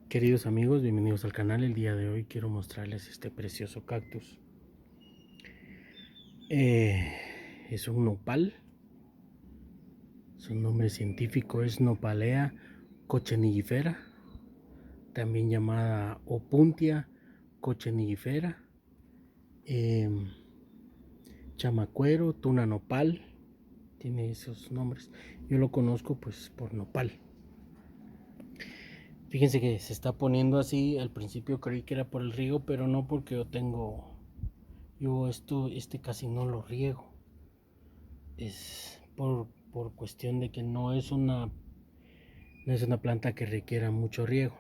Queridos amigos, bienvenidos al canal. El día de hoy quiero mostrarles este precioso cactus. Es un nopal. Su nombre científico es Nopalea cochenillifera, también llamada Opuntia cochenillifera, chamacuero, tuna nopal. Tiene esos nombres. Yo lo conozco pues por nopal. Fíjense que se está poniendo así. Al principio creí que era por el riego, pero no, porque este casi no lo riego. Es por cuestión de que no es una planta que requiera mucho riego.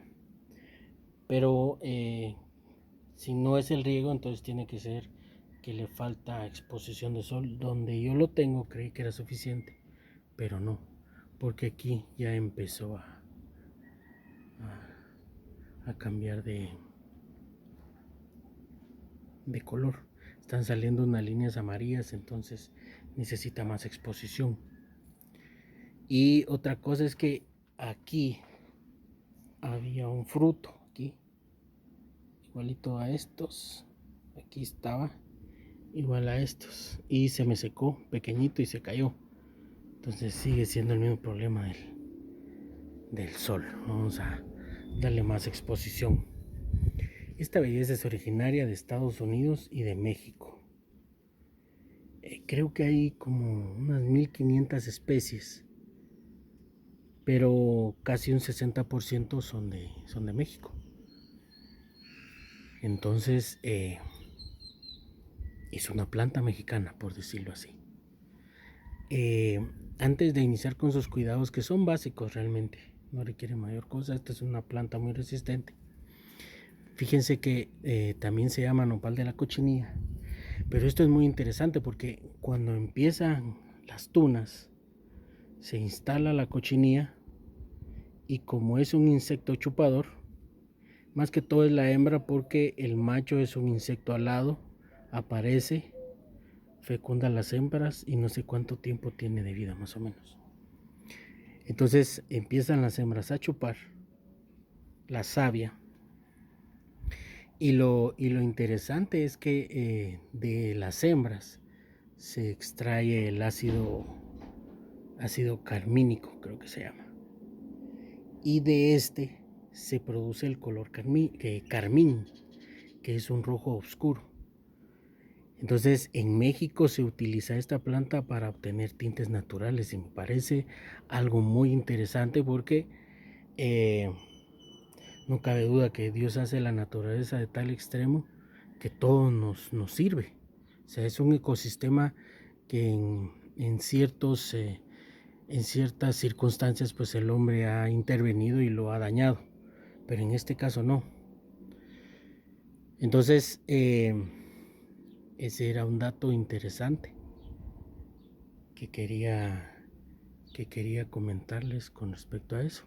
Pero si no es el riego, entonces tiene que ser que le falta exposición de sol. Donde yo lo tengo creí que era suficiente, pero no, porque aquí ya empezó a cambiar de color. Están saliendo unas líneas amarillas, entonces necesita más exposición. Y otra cosa es que aquí había un fruto, aquí igualito a estos, aquí estaba igual a estos, y se me secó pequeñito y se cayó. Entonces sigue siendo el mismo problema del sol. Vamos a darle más exposición. Esta belleza es originaria de Estados Unidos y de México. Creo que hay como unas 1500 especies, pero casi un 60% son de México. Entonces es una planta mexicana, por decirlo así. Antes de iniciar con sus cuidados, que son básicos realmente, no requiere mayor cosa. Esta es una planta muy resistente. Fíjense que también se llama nopal de la cochinilla. Pero esto es muy interesante porque cuando empiezan las tunas, se instala la cochinilla, y como es un insecto chupador, más que todo es la hembra, porque el macho es un insecto alado, aparece, fecunda las hembras y no sé cuánto tiempo tiene de vida más o menos. Entonces empiezan las hembras a chupar la savia, y lo interesante es que de las hembras se extrae el ácido carmínico, creo que se llama, y de este se produce el color carmín, que es un rojo oscuro. Entonces en México se utiliza esta planta para obtener tintes naturales, y me parece algo muy interesante porque no cabe duda que Dios hace la naturaleza de tal extremo que todo nos sirve. O sea, es un ecosistema que en ciertas circunstancias pues el hombre ha intervenido y lo ha dañado, pero en este caso no. Entonces ese era un dato interesante que quería comentarles con respecto a eso.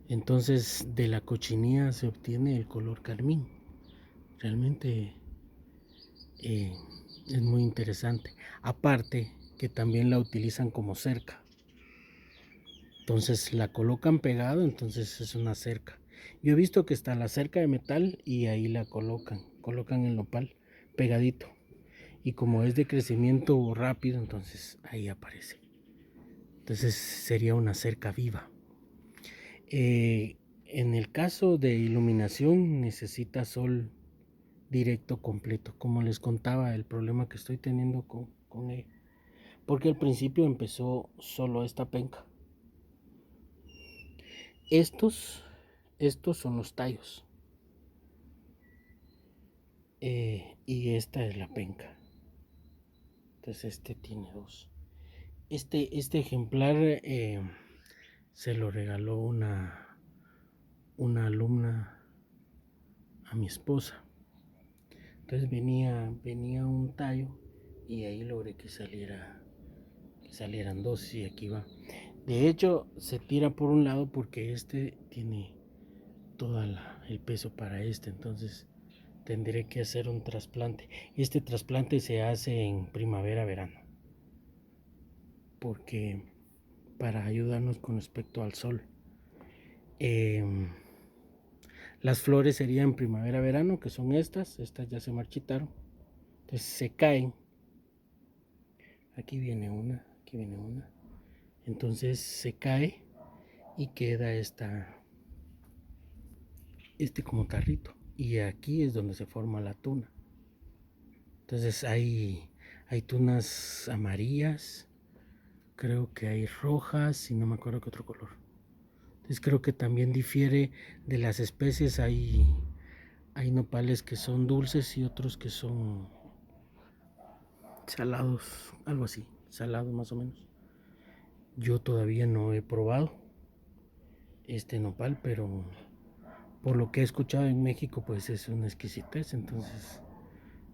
Entonces de la cochinilla se obtiene el color carmín. Realmente es muy interesante. Aparte que también la utilizan como cerca. Entonces la colocan pegado, entonces es una cerca. Yo he visto que está la cerca de metal y ahí la colocan el nopal pegadito. Y como es de crecimiento rápido, entonces ahí aparece. Entonces sería una cerca viva. En el caso de iluminación necesita sol directo completo. Como les contaba, el problema que estoy teniendo con él. Porque al principio empezó solo esta penca. Estos son los tallos. Y esta es la penca. Entonces este tiene dos. Este ejemplar se lo regaló una alumna a mi esposa. Entonces venía un tallo, y ahí logré que salieran dos, y aquí va. De hecho se tira por un lado porque este tiene todo el peso para este, entonces tendré que hacer un trasplante. Este trasplante se hace en primavera-verano, porque para ayudarnos con respecto al sol. Las flores serían primavera-verano, que son estas ya se marchitaron, entonces se caen. Aquí viene una, entonces se cae y queda este como tarrito, y aquí es donde se forma la tuna. Entonces hay tunas amarillas, creo que hay rojas y no me acuerdo qué otro color. Entonces creo que también difiere de las especies. Hay nopales que son dulces y otros que son salados, algo así, salado más o menos. Yo todavía no he probado este nopal, pero por lo que he escuchado en México, pues es una exquisitez, entonces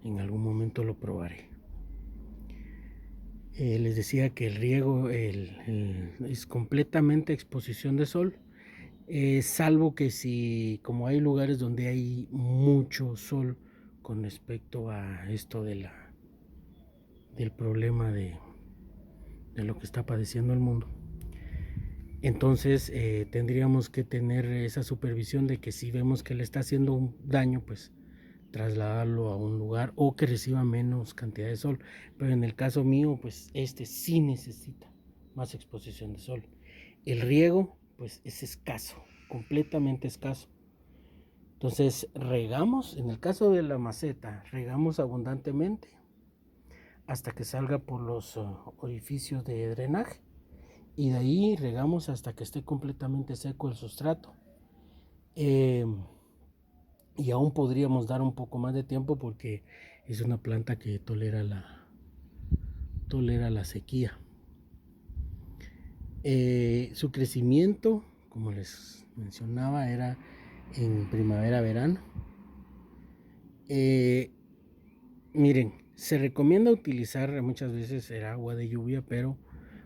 en algún momento lo probaré. Les decía que el riego es completamente exposición de sol, salvo que si, como hay lugares donde hay mucho sol con respecto a esto del problema de lo que está padeciendo el mundo, entonces tendríamos que tener esa supervisión de que si vemos que le está haciendo un daño, pues trasladarlo a un lugar o que reciba menos cantidad de sol. Pero en el caso mío, pues sí necesita más exposición de sol. El riego, pues es escaso, completamente escaso. Entonces regamos, en el caso de la maceta, regamos abundantemente hasta que salga por los orificios de drenaje, y de ahí regamos hasta que esté completamente seco el sustrato. Y aún podríamos dar un poco más de tiempo porque es una planta que tolera la sequía. Su crecimiento, como les mencionaba, era en primavera-verano. Miren, se recomienda utilizar muchas veces el agua de lluvia, pero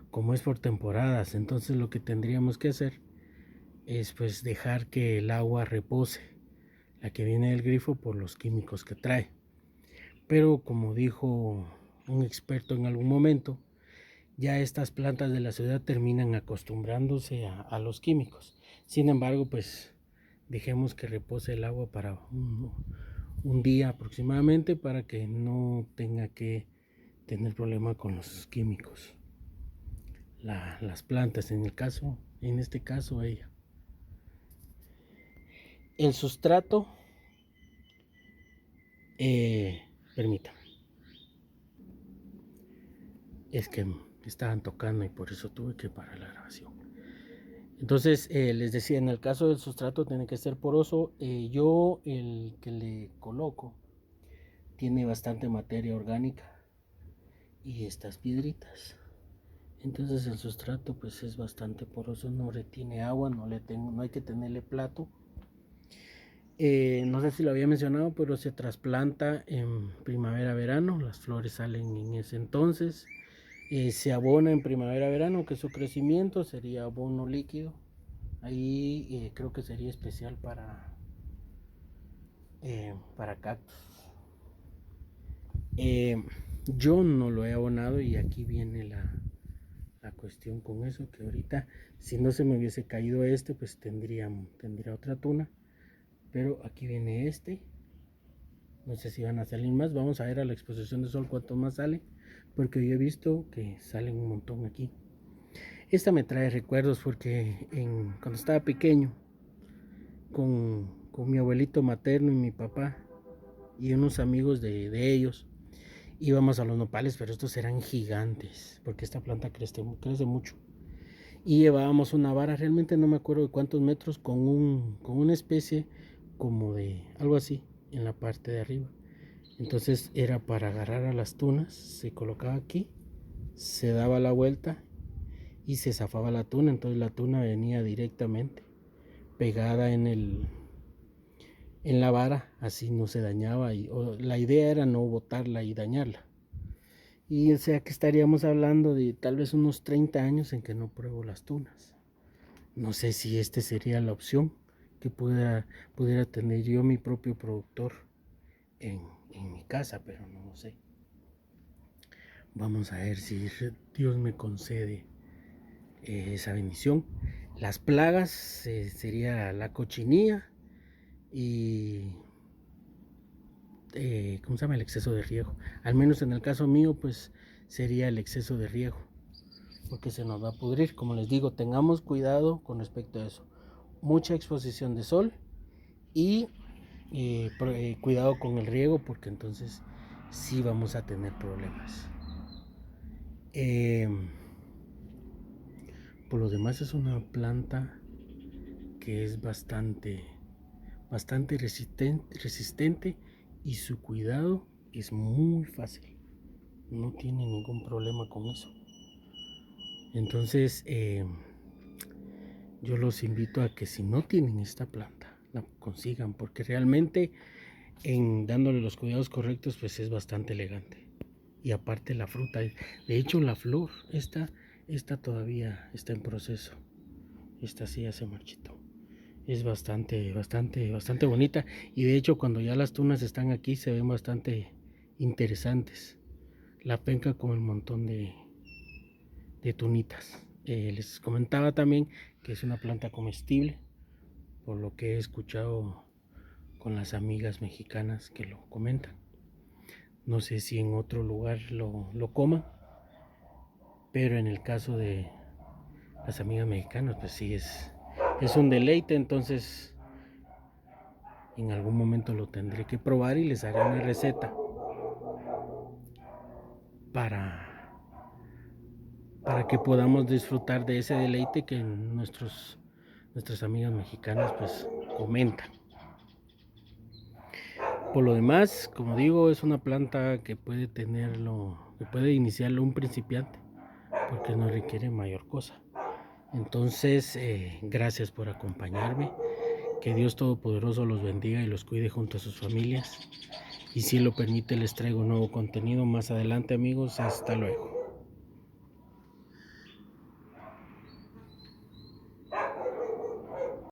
como es por temporadas, entonces lo que tendríamos que hacer es pues dejar que el agua repose, la que viene del grifo, por los químicos que trae. Pero como dijo un experto en algún momento, ya estas plantas de la ciudad terminan acostumbrándose a los químicos. Sin embargo, pues dejemos que repose el agua para un día aproximadamente, para que no tenga que tener problema con los químicos las plantas, en este caso ella. El sustrato, permítame, es que estaban tocando y por eso tuve que parar la grabación. Entonces les decía, en el caso del sustrato tiene que ser poroso. Yo el que le coloco tiene bastante materia orgánica y estas piedritas, entonces el sustrato pues es bastante poroso, no retiene agua, no hay que tenerle plato. No sé si lo había mencionado, pero se trasplanta en primavera-verano, las flores salen en ese entonces. Se abona en primavera-verano, que su crecimiento sería abono líquido. Ahí creo que sería especial para cactus. Yo no lo he abonado, y aquí viene la cuestión con eso, que ahorita si no se me hubiese caído pues tendría otra tuna, pero aquí viene no sé si van a salir más. Vamos a ver a la exposición de sol cuánto más sale, porque yo he visto que salen un montón aquí. Esta me trae recuerdos porque cuando estaba pequeño, con mi abuelito materno y mi papá y unos amigos de ellos, íbamos a los nopales, pero estos eran gigantes, porque esta planta crece mucho. Y llevábamos una vara, realmente no me acuerdo de cuántos metros, con una especie como de algo así en la parte de arriba. Entonces era para agarrar a las tunas, se colocaba aquí, se daba la vuelta y se zafaba la tuna. Entonces la tuna venía directamente pegada en la vara, así no se dañaba, la idea era no botarla y dañarla. Y o sea que estaríamos hablando de tal vez unos 30 años en que no pruebo las tunas. No sé si sería la opción, que pudiera tener yo mi propio productor en mi casa, pero no lo sé. Vamos a ver si Dios me concede esa bendición. Las plagas sería la cochinilla, y ¿cómo se llama? El exceso de riego. Al menos en el caso mío, pues sería el exceso de riego, porque se nos va a pudrir. Como les digo, tengamos cuidado con respecto a eso. Mucha exposición de sol y cuidado con el riego, porque entonces sí vamos a tener problemas. Por lo demás es una planta que es bastante resistente y su cuidado es muy fácil. No tiene ningún problema con eso. Entonces yo los invito a que si no tienen esta planta, la consigan, porque realmente en dándole los cuidados correctos pues es bastante elegante. Y aparte la fruta, de hecho la flor, esta todavía está en proceso. Esta sí ya se marchitó. Es bastante bonita. Y de hecho cuando ya las tunas están aquí se ven bastante interesantes. La penca con el montón de tunitas. Les comentaba también que es una planta comestible, por lo que he escuchado con las amigas mexicanas que lo comentan. No sé si en otro lugar lo coman, pero en el caso de las amigas mexicanas, pues sí es un deleite. Entonces en algún momento lo tendré que probar y les haré una receta para que podamos disfrutar de ese deleite que nuestras amigas mexicanas pues comentan. Por lo demás, como digo, es una planta que puede iniciarlo un principiante, porque no requiere mayor cosa. Entonces, gracias por acompañarme. Que Dios Todopoderoso los bendiga y los cuide junto a sus familias. Y si lo permite, les traigo nuevo contenido más adelante, amigos. Hasta luego.